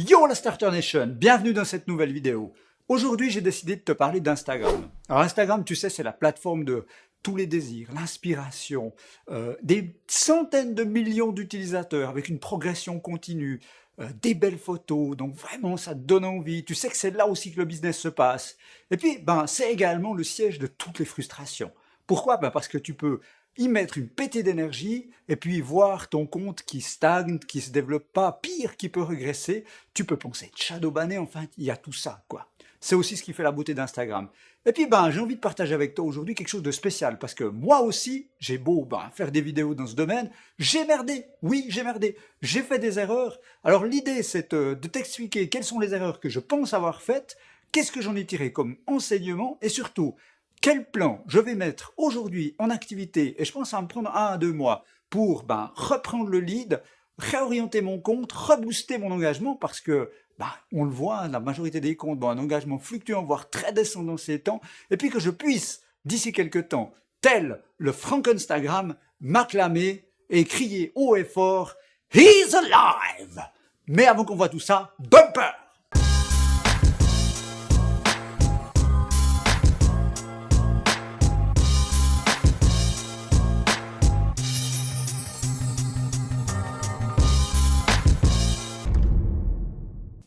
Yo la Starter Nation, bienvenue dans cette nouvelle vidéo. Aujourd'hui, j'ai décidé de te parler d'Instagram. Alors Instagram, tu sais, c'est la plateforme de tous les désirs, l'inspiration, des centaines de millions d'utilisateurs avec une progression continue, des belles photos, donc vraiment ça te donne envie. Tu sais que c'est là aussi que le business se passe. Et puis, c'est également le siège de toutes les frustrations. Pourquoi? Parce que tu peux y mettre une pétée d'énergie et puis voir ton compte qui stagne, qui se développe pas, pire, qui peut régresser. Tu peux penser être shadowbanné, enfin, il y a tout ça, quoi. C'est aussi ce qui fait la beauté d'Instagram. Et puis, j'ai envie de partager avec toi aujourd'hui quelque chose de spécial, parce que moi aussi, j'ai beau faire des vidéos dans ce domaine, j'ai merdé, oui, j'ai merdé, j'ai fait des erreurs. Alors l'idée, c'est de t'expliquer quelles sont les erreurs que je pense avoir faites, qu'est-ce que j'en ai tiré comme enseignement, et surtout, quel plan je vais mettre aujourd'hui en activité, et je pense à me prendre 1 à 2 mois, pour reprendre le lead, réorienter mon compte, rebooster mon engagement, parce que on le voit, la majorité des comptes ont un engagement fluctuant, voire très descendant ces temps, et puis que je puisse, d'ici quelques temps, tel le Frankenstagram, m'acclamer et crier haut et fort « He's alive !» Mais avant qu'on voit tout ça, bumper!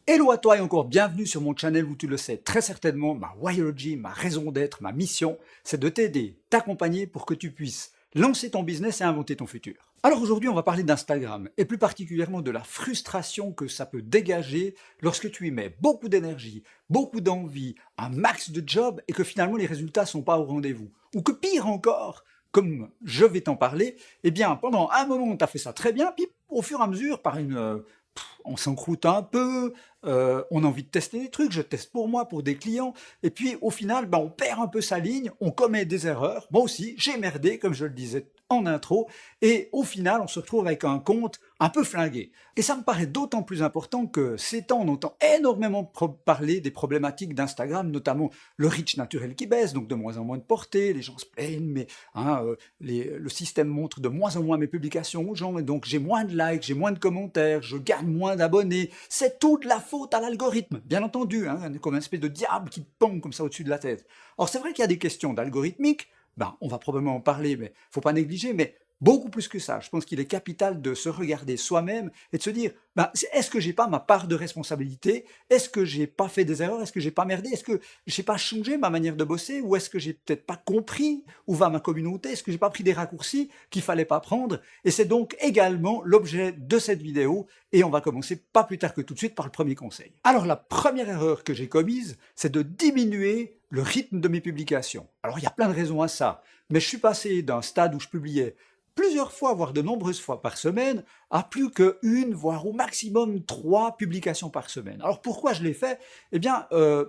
Hello à toi et encore bienvenue sur mon channel où tu le sais très certainement, ma Whyology, ma raison d'être, ma mission, c'est de t'aider, t'accompagner pour que tu puisses lancer ton business et inventer ton futur. Alors aujourd'hui, on va parler d'Instagram et plus particulièrement de la frustration que ça peut dégager lorsque tu y mets beaucoup d'énergie, beaucoup d'envie, un max de job et que finalement les résultats sont pas au rendez-vous. Ou que pire encore, comme je vais t'en parler, pendant un moment, tu as fait ça très bien, puis au fur et à mesure, on s'encroute un peu, on a envie de tester des trucs, je teste pour moi, pour des clients, et puis au final, on perd un peu sa ligne, on commet des erreurs, moi aussi, j'ai merdé, comme je le disais en intro, et au final, on se retrouve avec un compte un peu flingué. Et ça me paraît d'autant plus important que ces temps, on entend énormément parler des problématiques d'Instagram, notamment le reach naturel qui baisse, donc de moins en moins de portée, les gens se plaignent, mais le système montre de moins en moins mes publications aux gens, et donc j'ai moins de likes, j'ai moins de commentaires, je gagne moins d'abonnés, c'est toute la faute à l'algorithme, bien entendu, comme une espèce de diable qui te pend comme ça au-dessus de la tête. Or c'est vrai qu'il y a des questions d'algorithmique, on va probablement en parler, mais faut pas négliger, mais beaucoup plus que ça. Je pense qu'il est capital de se regarder soi-même et de se dire, est-ce que j'ai pas ma part de responsabilité? Est-ce que j'ai pas fait des erreurs? Est-ce que j'ai pas merdé? Est-ce que j'ai pas changé ma manière de bosser? Ou est-ce que j'ai peut-être pas compris où va ma communauté? Est-ce que j'ai pas pris des raccourcis qu'il fallait pas prendre? Et c'est donc également l'objet de cette vidéo et on va commencer pas plus tard que tout de suite par le premier conseil. Alors la première erreur que j'ai commise, c'est de diminuer le rythme de mes publications. Alors il y a plein de raisons à ça, mais je suis passé d'un stade où je publiais plusieurs fois, voire de nombreuses fois par semaine, à plus qu'une, voire au maximum 3 publications par semaine. Alors pourquoi je l'ai fait?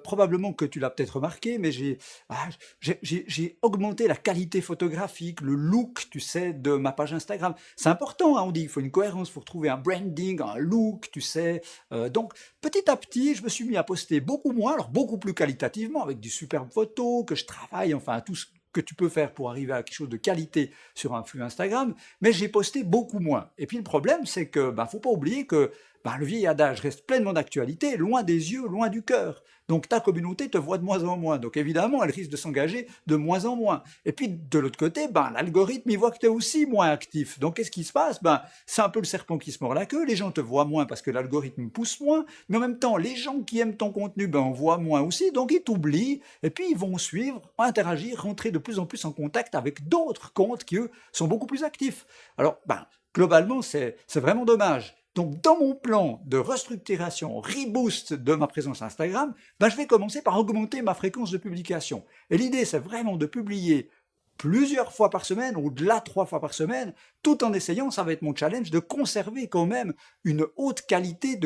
Probablement que tu l'as peut-être remarqué, mais j'ai augmenté la qualité photographique, le look, tu sais, de ma page Instagram. C'est important, on dit qu'il faut une cohérence, il faut retrouver un branding, un look, tu sais. Donc petit à petit, je me suis mis à poster beaucoup moins, alors beaucoup plus qualitativement, avec des superbes photos, que je travaille, tout ce que tu peux faire pour arriver à quelque chose de qualité sur un flux Instagram, mais j'ai posté beaucoup moins. Et puis le problème, c'est que faut pas oublier que le vieil adage reste pleinement d'actualité, loin des yeux, loin du cœur. Donc ta communauté te voit de moins en moins. Donc évidemment, elle risque de s'engager de moins en moins. Et puis de l'autre côté, l'algorithme, il voit que tu es aussi moins actif. Donc qu'est-ce qui se passe? C'est un peu le serpent qui se mord la queue. Les gens te voient moins parce que l'algorithme pousse moins, mais en même temps, les gens qui aiment ton contenu, en voient moins aussi, donc ils t'oublient, et puis ils vont suivre, interagir, rentrer de plus en plus en contact avec d'autres comptes qui, eux, sont beaucoup plus actifs. Alors, globalement, c'est vraiment dommage. Donc, dans mon plan de restructuration, reboost de ma présence Instagram, je vais commencer par augmenter ma fréquence de publication. Et l'idée, c'est vraiment de publier plusieurs fois par semaine, au-delà 3 fois par semaine, tout en essayant, ça va être mon challenge, de conserver quand même une haute qualité,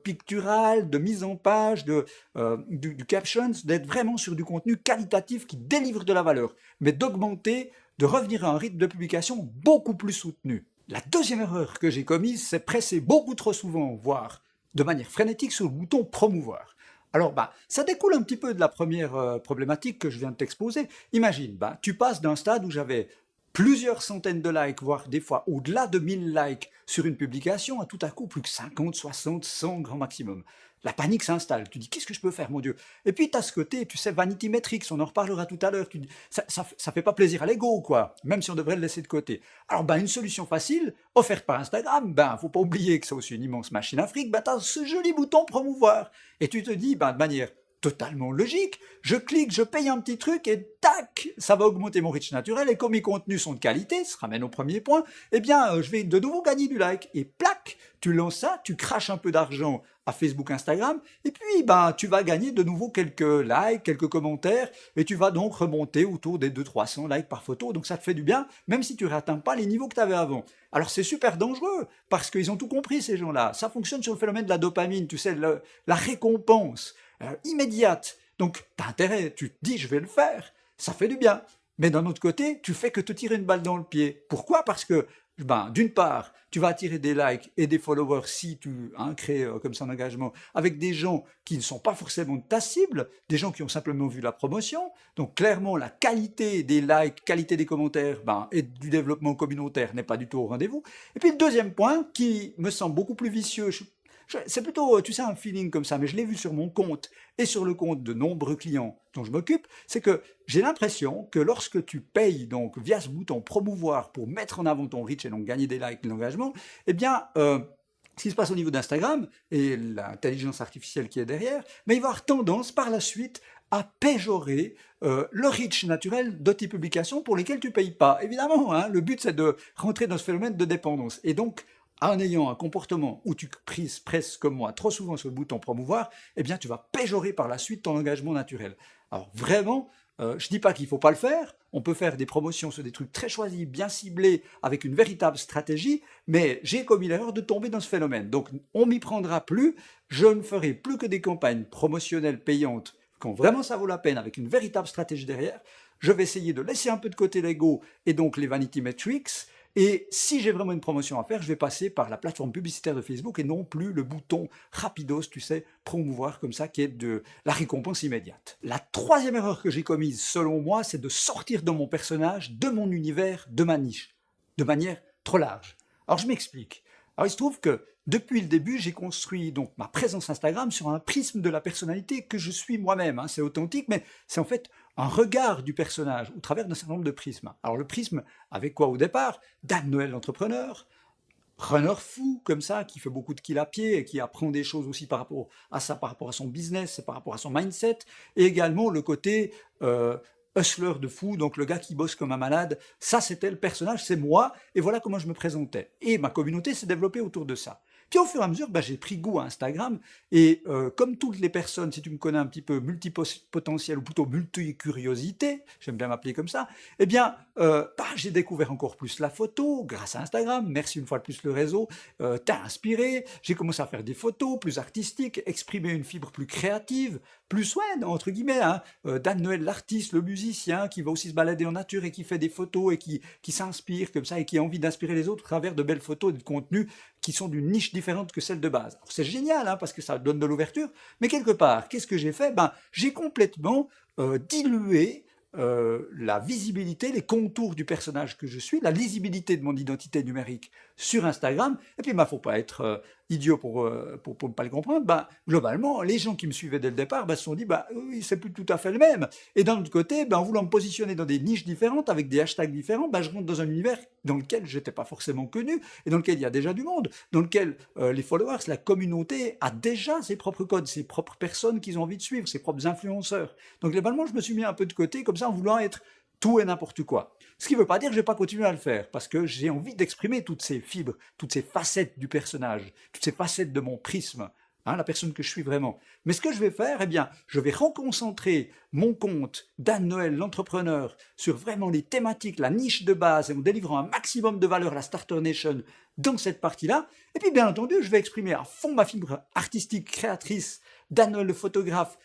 picturale, de mise en page, du captions, d'être vraiment sur du contenu qualitatif qui délivre de la valeur, mais d'augmenter, de revenir à un rythme de publication beaucoup plus soutenu. La deuxième erreur que j'ai commise, c'est presser beaucoup trop souvent, voire de manière frénétique, sur le bouton promouvoir. Alors, ça découle un petit peu de la première problématique que je viens de t'exposer. Imagine, tu passes d'un stade où j'avais plusieurs centaines de likes, voire des fois au-delà de 1000 likes sur une publication, à tout à coup plus que 50, 60, 100 grand maximum. La panique s'installe, tu dis qu'est-ce que je peux faire mon Dieu. Et puis tu as ce côté, tu sais, vanity metrics, on en reparlera tout à l'heure, ça fait pas plaisir à l'ego quoi, même si on devrait le laisser de côté. Alors une solution facile, offerte par Instagram, faut pas oublier que c'est aussi une immense machine à fric, tu as ce joli bouton promouvoir. Et tu te dis, de manière totalement logique, je clique, je paye un petit truc et tac, ça va augmenter mon reach naturel et comme mes contenus sont de qualité, ça ramène au premier point, je vais de nouveau gagner du like et plac, tu lances ça, tu craches un peu d'argent à Facebook, Instagram et puis tu vas gagner de nouveau quelques likes, quelques commentaires et tu vas donc remonter autour des 200-300 likes par photo, donc ça te fait du bien même si tu n'atteins pas les niveaux que tu avais avant. Alors c'est super dangereux parce qu'ils ont tout compris ces gens-là, ça fonctionne sur le phénomène de la dopamine, tu sais, la récompense immédiate. Donc, tu as intérêt, tu te dis, je vais le faire, ça fait du bien. Mais d'un autre côté, tu fais que te tirer une balle dans le pied. Pourquoi? Parce que, d'une part, tu vas attirer des likes et des followers si tu crées comme ça un engagement avec des gens qui ne sont pas forcément de ta cible, des gens qui ont simplement vu la promotion. Donc, clairement, la qualité des likes, qualité des commentaires et du développement communautaire n'est pas du tout au rendez-vous. Et puis, le deuxième point, qui me semble beaucoup plus vicieux, c'est plutôt, tu sais, un feeling comme ça, mais je l'ai vu sur mon compte et sur le compte de nombreux clients dont je m'occupe, c'est que j'ai l'impression que lorsque tu payes donc via ce bouton promouvoir pour mettre en avant ton reach et donc gagner des likes, de l'engagement, ce qui se passe au niveau d'Instagram et l'intelligence artificielle qui est derrière, mais il va avoir tendance par la suite à péjorer le reach naturel de tes publications pour lesquelles tu ne payes pas. Évidemment, le but c'est de rentrer dans ce phénomène de dépendance. Et donc, en ayant un comportement où tu prises presque comme moi trop souvent sur le bouton promouvoir, tu vas péjorer par la suite ton engagement naturel. Alors vraiment, je ne dis pas qu'il ne faut pas le faire, on peut faire des promotions sur des trucs très choisis, bien ciblés, avec une véritable stratégie, mais j'ai commis l'erreur de tomber dans ce phénomène. Donc on m'y prendra plus, je ne ferai plus que des campagnes promotionnelles payantes, quand vraiment ça vaut la peine, avec une véritable stratégie derrière. Je vais essayer de laisser un peu de côté l'ego et donc les vanity metrics. Et si j'ai vraiment une promotion à faire, je vais passer par la plateforme publicitaire de Facebook et non plus le bouton rapidos, tu sais, promouvoir comme ça, qui est de la récompense immédiate. La troisième erreur que j'ai commise, selon moi, c'est de sortir de mon personnage, de mon univers, de ma niche, de manière trop large. Alors je m'explique. Alors il se trouve que depuis le début, j'ai construit donc ma présence Instagram sur un prisme de la personnalité que je suis moi-même. C'est authentique, mais c'est en fait un regard du personnage au travers d'un certain nombre de prismes. Alors le prisme, avec quoi au départ? Dan Noël l'entrepreneur, runner fou comme ça, qui fait beaucoup de kill à pied et qui apprend des choses aussi par rapport à ça, par rapport à son business, par rapport à son mindset, et également le côté hustler de fou, donc le gars qui bosse comme un malade. Ça, c'était le personnage, c'est moi, et voilà comment je me présentais. Et ma communauté s'est développée autour de ça. Puis au fur et à mesure, j'ai pris goût à Instagram, et comme toutes les personnes, si tu me connais un petit peu, multipotentiel, ou plutôt multicuriosité, j'aime bien m'appeler comme ça, j'ai découvert encore plus la photo grâce à Instagram, merci une fois de plus le réseau, t'as inspiré, j'ai commencé à faire des photos plus artistiques, exprimer une fibre plus créative, plus entre guillemets, Dan Noël l'artiste, le musicien, qui va aussi se balader en nature et qui fait des photos et qui s'inspire comme ça et qui a envie d'inspirer les autres à travers de belles photos et de contenus qui sont d'une niche différente que celle de base. Alors c'est génial parce que ça donne de l'ouverture, mais quelque part, qu'est-ce que j'ai fait? J'ai complètement dilué la visibilité, les contours du personnage que je suis, la lisibilité de mon identité numérique sur Instagram. Et puis, faut pas être idiot pour ne pas le comprendre. Globalement, les gens qui me suivaient dès le départ se sont dit, oui, c'est plus tout à fait le même. Et d'un autre côté, en voulant me positionner dans des niches différentes, avec des hashtags différents, je rentre dans un univers dans lequel je n'étais pas forcément connu, et dans lequel il y a déjà du monde, dans lequel les followers, la communauté a déjà ses propres codes, ses propres personnes qu'ils ont envie de suivre, ses propres influenceurs. Donc globalement, je me suis mis un peu de côté, comme ça, en voulant être tout et n'importe quoi. Ce qui ne veut pas dire que je ne vais pas continuer à le faire, parce que j'ai envie d'exprimer toutes ces fibres, toutes ces facettes du personnage, toutes ces facettes de mon prisme, la personne que je suis vraiment. Mais ce que je vais faire, je vais reconcentrer mon compte Dan Noël, l'entrepreneur, sur vraiment les thématiques, la niche de base, et en délivrant un maximum de valeur à la Starter Nation dans cette partie-là. Et puis, bien entendu, je vais exprimer à fond ma fibre artistique, créatrice, Dan Noël, le photographe,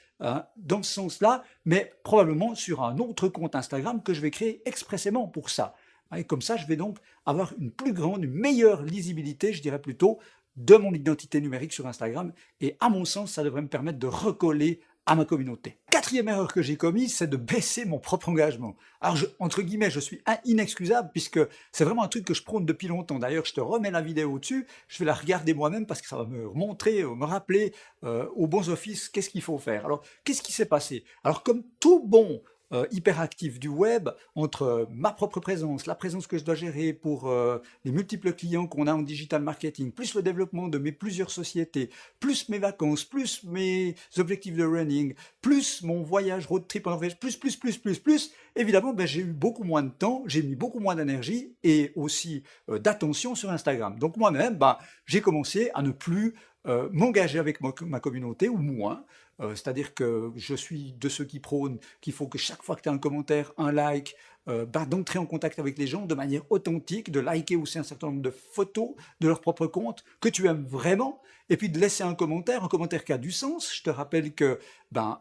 dans ce sens-là, mais probablement sur un autre compte Instagram que je vais créer expressément pour ça. Et comme ça, je vais donc avoir une plus grande, une meilleure lisibilité, je dirais plutôt, de mon identité numérique sur Instagram. Et à mon sens, ça devrait me permettre de recoller à ma communauté. Quatrième erreur que j'ai commise, c'est de baisser mon propre engagement. Alors, entre guillemets, je suis inexcusable puisque c'est vraiment un truc que je prône depuis longtemps. D'ailleurs, je te remets la vidéo au-dessus, je vais la regarder moi-même parce que ça va me montrer, me rappeler aux bons offices qu'est-ce qu'il faut faire. Alors, qu'est-ce qui s'est passé? Alors, comme tout bon hyperactif du web, entre ma propre présence, la présence que je dois gérer pour les multiples clients qu'on a en digital marketing, plus le développement de mes plusieurs sociétés, plus mes vacances, plus mes objectifs de running, plus mon voyage road trip en Norvège, plus, évidemment, ben, j'ai eu beaucoup moins de temps, j'ai mis beaucoup moins d'énergie et aussi d'attention sur Instagram. Donc moi-même, ben, j'ai commencé à ne plus m'engager avec ma communauté ou moins. C'est-à-dire que je suis de ceux qui prônent qu'il faut que chaque fois que tu as un commentaire, un like, d'entrer en contact avec les gens de manière authentique, de liker aussi un certain nombre de photos de leur propre compte que tu aimes vraiment, et puis de laisser un commentaire qui a du sens. Je te rappelle que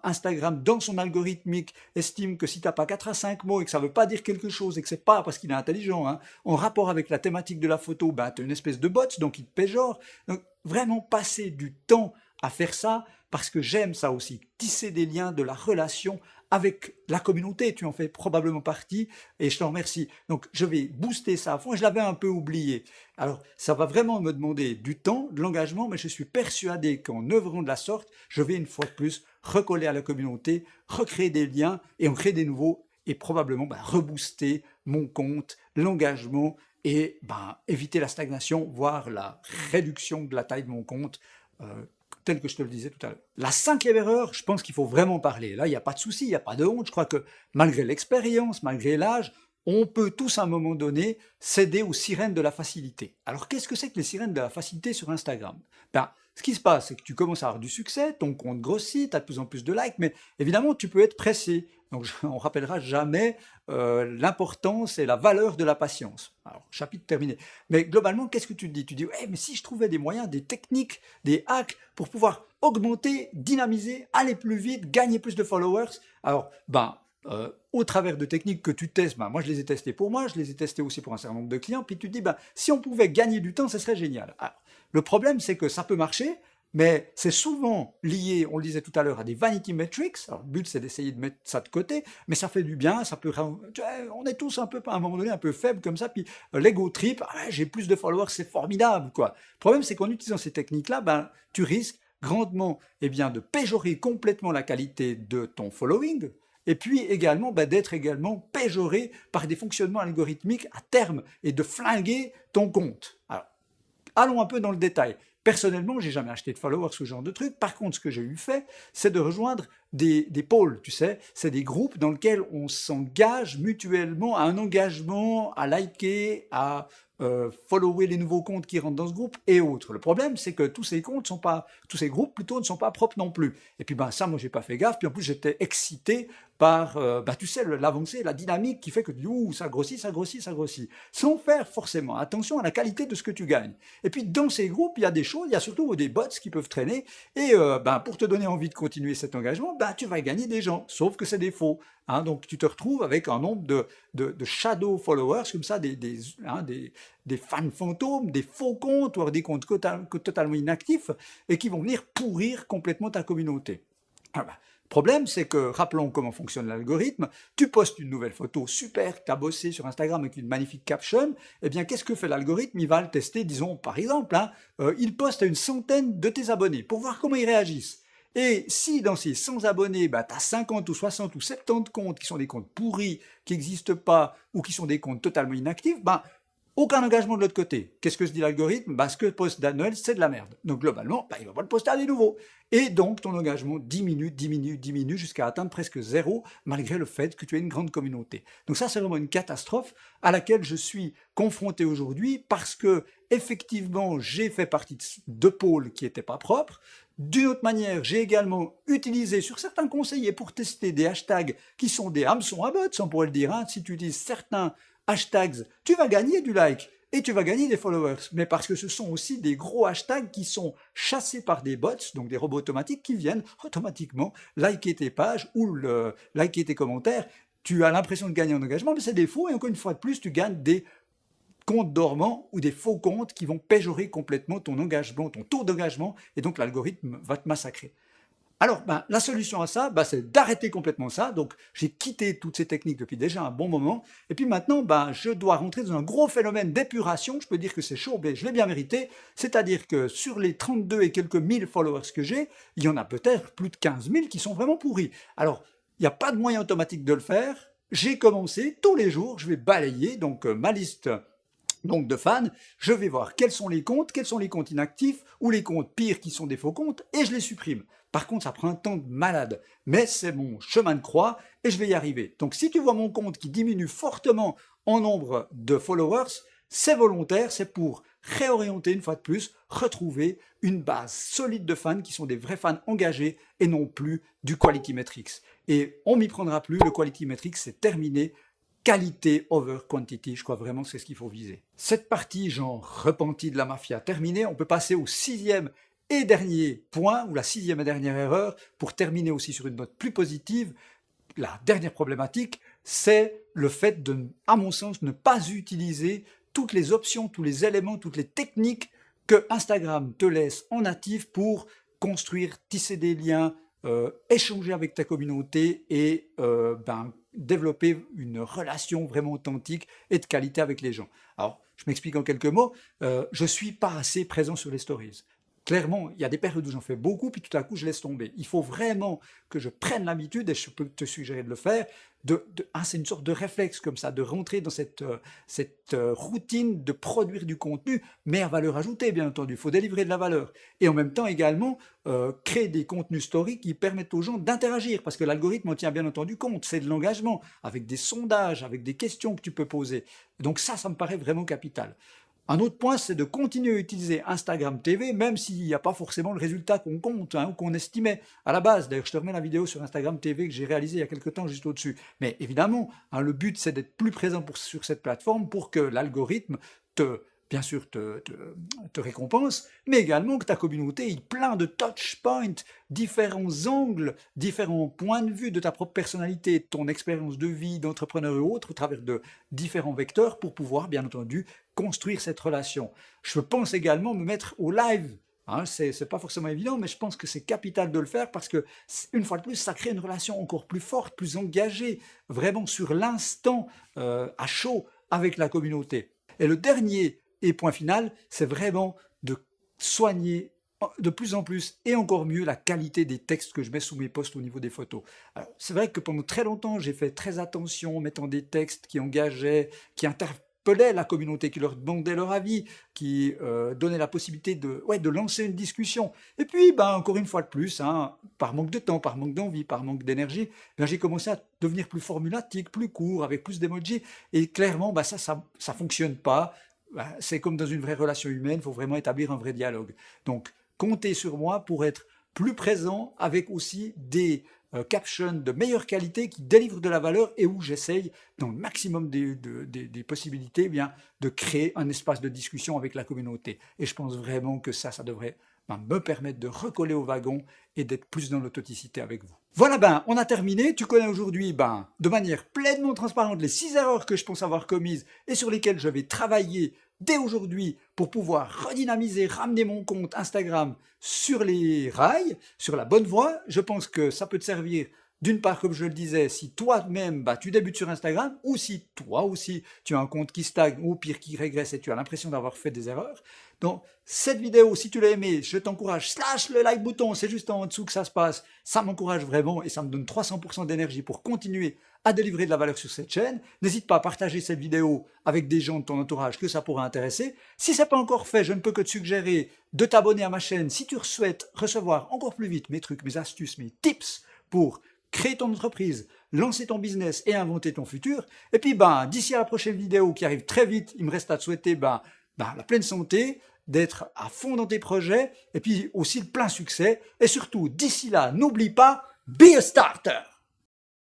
Instagram, dans son algorithmique, estime que si tu n'as pas 4 à 5 mots et que ça ne veut pas dire quelque chose et que c'est pas parce qu'il est intelligent, hein, en rapport avec la thématique de la photo, tu as une espèce de bot, donc il te péjore. Donc vraiment passer du temps à faire ça, parce que j'aime ça aussi, tisser des liens de la relation avec la communauté, tu en fais probablement partie, et je t'en remercie. Donc je vais booster ça à fond, et je l'avais un peu oublié. Alors ça va vraiment me demander du temps, de l'engagement, mais je suis persuadé qu'en œuvrant de la sorte, je vais une fois de plus recoller à la communauté, recréer des liens, et en créer des nouveaux, et probablement rebooster mon compte, l'engagement, et éviter la stagnation, voire la réduction de la taille de mon compte, tel que je te le disais tout à l'heure. La cinquième erreur, je pense qu'il faut vraiment parler. Là, il n'y a pas de souci, il n'y a pas de honte. Je crois que malgré l'expérience, malgré l'âge, on peut tous à un moment donné céder aux sirènes de la facilité. Alors, qu'est-ce que c'est que les sirènes de la facilité sur Instagram? Ce qui se passe, c'est que tu commences à avoir du succès, ton compte grossit, tu as de plus en plus de likes, mais évidemment, tu peux être pressé. Donc, on rappellera jamais l'importance et la valeur de la patience. Alors, chapitre terminé. Mais globalement, qu'est-ce que tu te dis? Tu dis, ouais, mais si je trouvais des moyens, des techniques, des hacks pour pouvoir augmenter, dynamiser, aller plus vite, gagner plus de followers. Alors, au travers de techniques que tu testes, moi je les ai testées pour moi, je les ai testées aussi pour un certain nombre de clients, puis tu te dis, si on pouvait gagner du temps, ce serait génial. Alors, le problème, c'est que ça peut marcher, mais c'est souvent lié, on le disait tout à l'heure, à des vanity metrics. Alors, le but, c'est d'essayer de mettre ça de côté, mais ça fait du bien, ça peut... On est tous un peu, à un moment donné, un peu faibles comme ça, puis l'ego trip, j'ai plus de followers, c'est formidable, quoi. Le problème, c'est qu'en utilisant ces techniques-là, tu risques grandement de péjorer complètement la qualité de ton following, et puis également d'être également péjoré par des fonctionnements algorithmiques à terme, et de flinguer ton compte. Alors, allons un peu dans le détail. Personnellement, j'ai jamais acheté de followers, ce genre de truc. Par contre, ce que j'ai eu fait, c'est de rejoindre des pôles, tu sais. C'est des groupes dans lesquels on s'engage mutuellement à un engagement, à liker, à follower les nouveaux comptes qui rentrent dans ce groupe et autres. Le problème, c'est que tous ces groupes plutôt ne sont pas propres non plus. Et puis ça, moi, j'ai pas fait gaffe. Puis en plus, j'étais excité par, tu sais, l'avancée, la dynamique qui fait que ça grossit, ça grossit, ça grossit. Sans faire forcément attention à la qualité de ce que tu gagnes. Et puis dans ces groupes, il y a des choses, il y a surtout des bots qui peuvent traîner. Et pour te donner envie de continuer cet engagement, tu vas gagner des gens. Sauf que c'est des faux. Hein, donc tu te retrouves avec un nombre de shadow followers, comme ça, des fans fantômes, des faux comptes, ou des comptes totalement inactifs, et qui vont venir pourrir complètement ta communauté. Le problème, c'est que, rappelons comment fonctionne l'algorithme, tu postes une nouvelle photo super, tu as bossé sur Instagram avec une magnifique caption, eh bien, qu'est-ce que fait l'algorithme? Il va le tester, disons, par exemple, il poste à une centaine de tes abonnés pour voir comment ils réagissent. Et si dans ces 100 abonnés, tu as 50 ou 60 ou 70 comptes qui sont des comptes pourris, qui n'existent pas, ou qui sont des comptes totalement inactifs, aucun engagement de l'autre côté. Qu'est-ce que se dit l'algorithme? Ce que poste Daniel, c'est de la merde. Donc globalement, il ne va pas le poster à des nouveaux. Et donc ton engagement diminue jusqu'à atteindre presque zéro, malgré le fait que tu aies une grande communauté. Donc ça, c'est vraiment une catastrophe à laquelle je suis confronté aujourd'hui, parce que effectivement, j'ai fait partie de pôles qui n'étaient pas propres. D'une autre manière, j'ai également utilisé sur certains conseillers pour tester des hashtags qui sont des hameçons à bottes, on pourrait le dire. Si tu utilises certains hashtags, tu vas gagner du like et tu vas gagner des followers. Mais parce que ce sont aussi des gros hashtags qui sont chassés par des bots, donc des robots automatiques qui viennent automatiquement liker tes pages ou liker tes commentaires. Tu as l'impression de gagner en engagement, mais c'est des faux. Et encore une fois de plus, tu gagnes des comptes dormants ou des faux comptes qui vont péjorer complètement ton engagement, ton taux d'engagement, et donc l'algorithme va te massacrer. Alors, la solution à ça, c'est d'arrêter complètement ça. Donc, j'ai quitté toutes ces techniques depuis déjà un bon moment. Et puis maintenant, je dois rentrer dans un gros phénomène d'épuration. Je peux dire que c'est chaud, mais je l'ai bien mérité. C'est-à-dire que sur les 32 et quelques mille followers que j'ai, il y en a peut-être plus de 15 000 qui sont vraiment pourris. Alors, il n'y a pas de moyen automatique de le faire. J'ai commencé tous les jours, je vais balayer donc ma liste de fans, je vais voir quels sont les comptes inactifs ou les comptes pires qui sont des faux comptes et je les supprime. Par contre, ça prend un temps de malade, mais c'est mon chemin de croix et je vais y arriver. Donc si tu vois mon compte qui diminue fortement en nombre de followers, c'est volontaire, c'est pour réorienter une fois de plus, retrouver une base solide de fans qui sont des vrais fans engagés et non plus du quality metrics. Et on m'y prendra plus, le quality metrics c'est terminé. Qualité over quantity, je crois vraiment que c'est ce qu'il faut viser. Cette partie, genre repenti de la mafia, terminée, on peut passer au 6e et dernier point, ou la 6e et dernière erreur, pour terminer aussi sur une note plus positive. La dernière problématique, c'est le fait de, à mon sens, ne pas utiliser toutes les options, tous les éléments, toutes les techniques que Instagram te laisse en natif pour construire, tisser des liens, échanger avec ta communauté et développer une relation vraiment authentique et de qualité avec les gens. Alors, je m'explique en quelques mots, je ne suis pas assez présent sur les stories. Clairement, il y a des périodes où j'en fais beaucoup, puis tout à coup, je laisse tomber. Il faut vraiment que je prenne l'habitude, et je peux te suggérer de le faire, c'est une sorte de réflexe comme ça, de rentrer dans cette routine de produire du contenu, mais à valeur ajoutée, bien entendu. Il faut délivrer de la valeur. Et en même temps, également, créer des contenus story qui permettent aux gens d'interagir, parce que l'algorithme en tient bien entendu compte. C'est de l'engagement, avec des sondages, avec des questions que tu peux poser. Donc ça me paraît vraiment capital. Un autre point, c'est de continuer à utiliser Instagram TV, même s'il n'y a pas forcément le résultat qu'on compte ou qu'on estimait à la base. D'ailleurs, je te remets la vidéo sur Instagram TV que j'ai réalisée il y a quelques temps juste au-dessus. Mais évidemment, le but, c'est d'être plus présent sur cette plateforme pour que l'algorithme bien sûr, te récompense, mais également que ta communauté ait plein de touch points, différents angles, différents points de vue de ta propre personnalité, de ton expérience de vie, d'entrepreneur et autres, au travers de différents vecteurs pour pouvoir, bien entendu, construire cette relation. Je pense également me mettre au live. C'est pas forcément évident, mais je pense que c'est capital de le faire parce que, une fois de plus, ça crée une relation encore plus forte, plus engagée, vraiment sur l'instant, à chaud, avec la communauté. Et le dernier et point final, c'est vraiment de soigner de plus en plus et encore mieux la qualité des textes que je mets sous mes posts au niveau des photos. C'est vrai que pendant très longtemps, j'ai fait très attention en mettant des textes qui engageaient, qui interpellaient la communauté, qui leur demandaient leur avis, qui donnaient la possibilité de lancer une discussion. Et puis, encore une fois de plus, par manque de temps, par manque d'envie, par manque d'énergie, j'ai commencé à devenir plus formulatique, plus court, avec plus d'emojis. Et clairement, ça fonctionne pas. C'est comme dans une vraie relation humaine, il faut vraiment établir un vrai dialogue. Donc, comptez sur moi pour être plus présent avec aussi des captions de meilleure qualité qui délivrent de la valeur et où j'essaye, dans le maximum des possibilités, de créer un espace de discussion avec la communauté. Et je pense vraiment que ça devrait me permettre de recoller au wagon et d'être plus dans l'authenticité avec vous. Voilà, on a terminé. Tu connais aujourd'hui, de manière pleinement transparente, les 6 erreurs que je pense avoir commises et sur lesquelles je vais travailler dès aujourd'hui pour pouvoir redynamiser, ramener mon compte Instagram sur les rails, sur la bonne voie. Je pense que ça peut te servir. D'une part, comme je le disais, si toi-même, tu débutes sur Instagram, ou si toi aussi, tu as un compte qui stagne, ou pire, qui régresse et tu as l'impression d'avoir fait des erreurs. Donc, cette vidéo, si tu l'as aimée, je t'encourage, slash le like bouton, c'est juste en dessous que ça se passe. Ça m'encourage vraiment et ça me donne 300% d'énergie pour continuer à délivrer de la valeur sur cette chaîne. N'hésite pas à partager cette vidéo avec des gens de ton entourage que ça pourra intéresser. Si ce n'est pas encore fait, je ne peux que te suggérer de t'abonner à ma chaîne si tu souhaites recevoir encore plus vite mes trucs, mes astuces, mes tips pour créer ton entreprise, lancer ton business et inventer ton futur. Et puis, d'ici à la prochaine vidéo qui arrive très vite, il me reste à te souhaiter la pleine santé, d'être à fond dans tes projets et puis aussi le plein succès. Et surtout, d'ici là, n'oublie pas, be a starter!